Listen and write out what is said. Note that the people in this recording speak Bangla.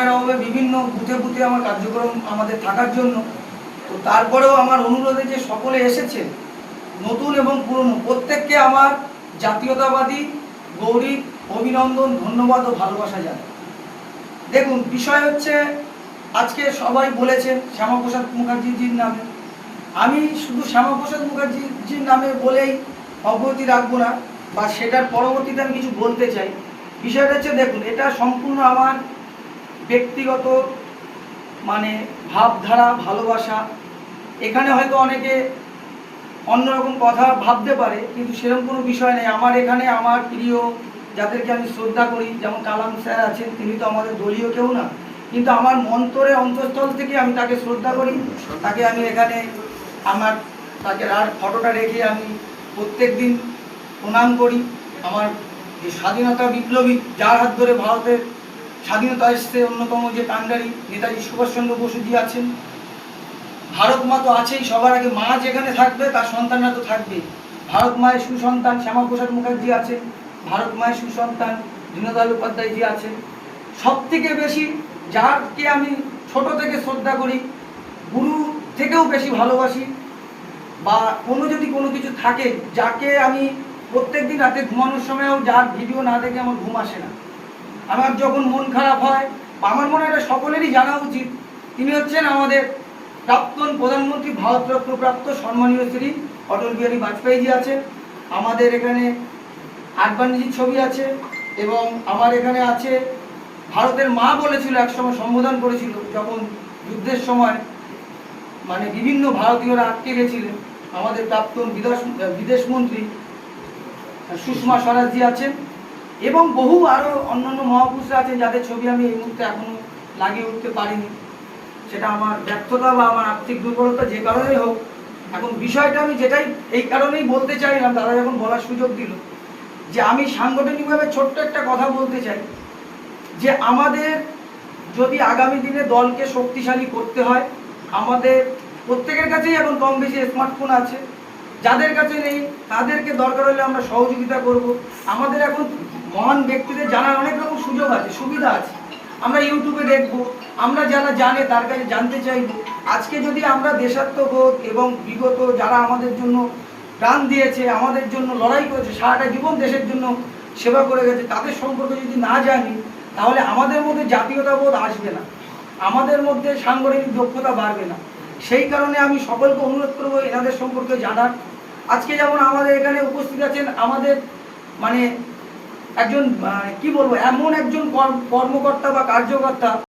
সময়ের অভাবে বিভিন্ন বুথে বুথে আমার কার্যক্রম আমাদের থাকার জন্য, তো তারপরেও আমার অনুরোধে যে সকলে এসেছেন, নতুন এবং পুরনো প্রত্যেককে আমার জাতীয়তাবাদী গৌরী অভিনন্দন, ধন্যবাদ ও ভালোবাসা জানাই। দেখুন, বিষয় হচ্ছে আজকে সবাই বলেছেন শ্যামাপ্রসাদ মুখার্জিজির নামে। আমি শুধু শ্যামাপ্রসাদ মুখার্জিজির নামে বলেই অব্যাহতি রাখবো না, বা সেটার পরবর্তীতে আমি কিছু বলতে চাই। বিষয়টা হচ্ছে, দেখুন, এটা সম্পূর্ণ আমার ব্যক্তিগত মানে ভাবধারা, ভালোবাসা। এখানে হয়তো অনেকে অন্যরকম কথা ভাবতে পারে, কিন্তু সেরকম কোনো বিষয় নেই। আমার এখানে আমার প্রিয় যাদেরকে আমি শ্রদ্ধা করি, যেমন কালাম স্যার আছেন, তিনি তো আমাদের দলীয় কেউ না, কিন্তু আমার মন্তরে অন্তঃস্থল থেকে আমি তাকে শ্রদ্ধা করি। তাকে আমি এখানে তাকে আর ফটোটা রেখে আমি প্রত্যেক দিন প্রণাম করি। আমার যে স্বাধীনতা বিপ্লবী, যার হাত ধরে ভারতের স্বাধীনতা এসছে, অন্যতম যে কাণ্ডারি নেতাজি সুভাষচন্দ্র বসুজি আছেন। ভারত মা তো আছেই, সবার আগে মা যেখানে থাকবে তার সন্তানরা তো থাকবেই। ভারত মায়ের সুসন্তান শ্যামাপ্রসাদ মুখার্জি আছেন, ভারত মায়ের সুসন্তান দীনদয়াল উপাধ্যায়জি আছেন। সব থেকে বেশি যাকে আমি ছোট থেকে শ্রদ্ধা করি, গুরু থেকেও বেশি ভালোবাসি, বা যদি কোনো কিছু থাকে, যাকে আমি প্রত্যেক দিন রাতে ঘুমানোর সময়ও যার ভিডিও না দেখে আমার ঘুম আসে না। আমার যখন মন খারাপ হয়, আমার মনে হয় সকলেরই জানা উচিত, তিনি হচ্ছেন আমাদের প্রাক্তন প্রধানমন্ত্রী, ভারতরত্ন প্রাপ্ত সম্মানীয় শ্রী অটল বিহারী বাজপেয়ীজি আছেন। আমাদের এখানে আডবাণীজির ছবি আছে, এবং আমার এখানে আছে ভারতের মা বলেছিল, একসময় সম্বোধন করেছিল যখন যুদ্ধের সময় মানে বিভিন্ন ভারতীয়রা আটকে গেছিলেন, আমাদের প্রাক্তন বিদেশমন্ত্রী সুষমা স্বরাজজি আছেন, এবং বহু আরও অন্যান্য মহাপুরুষরা আছেন যাদের ছবি আমি এই মুহূর্তে এখনও লাগিয়ে উঠতে পারিনি। সেটা আমার ব্যর্থতা বা আমার আর্থিক দুর্বলতা, যে কারণেই হোক। এখন বিষয়টা আমি যেটাই এই কারণেই বলতে চাইলাম, দাদা যখন বলার সুযোগ দিল, যে আমি সাংগঠনিকভাবে ছোট্ট একটা কথা বলতে চাই, যে আমাদের যদি আগামী দিনে দলকে শক্তিশালী করতে হয়, আমাদের প্রত্যেকের কাছেই এখন কম বেশি স্মার্টফোন আছে। যাদের কাছে নেই তাদেরকে দরকার হলে আমরা সহযোগিতা করব। আমাদের এখন মহান ব্যক্তিদের জানার অনেক রকম সুযোগ আছে, সুবিধা আছে। আমরা ইউটিউবে দেখব, আমরা যারা জানে তার কাছে জানতে চাইব। আজকে যদি আমরা দেশাত্মবোধ এবং বিগত যারা আমাদের জন্য প্রাণ দিয়েছে, আমাদের জন্য লড়াই করেছে, সারাটা জীবন দেশের জন্য সেবা করে গেছে, তাদের সম্পর্কে যদি না জানি, তাহলে আমাদের মধ্যে জাতীয়তাবোধ আসবে না, আমাদের মধ্যে সাংগঠনিক দক্ষতা বাড়বে না। সেই কারণে আমি সকলকে অনুরোধ করবো এনাদের সম্পর্কে জানার। আজকে যেমন আমাদের এখানে উপস্থিত আছেন আমাদের মানে একজন কি বলবো, এমন একজন কর্মকর্তা বা কার্যকর্তা,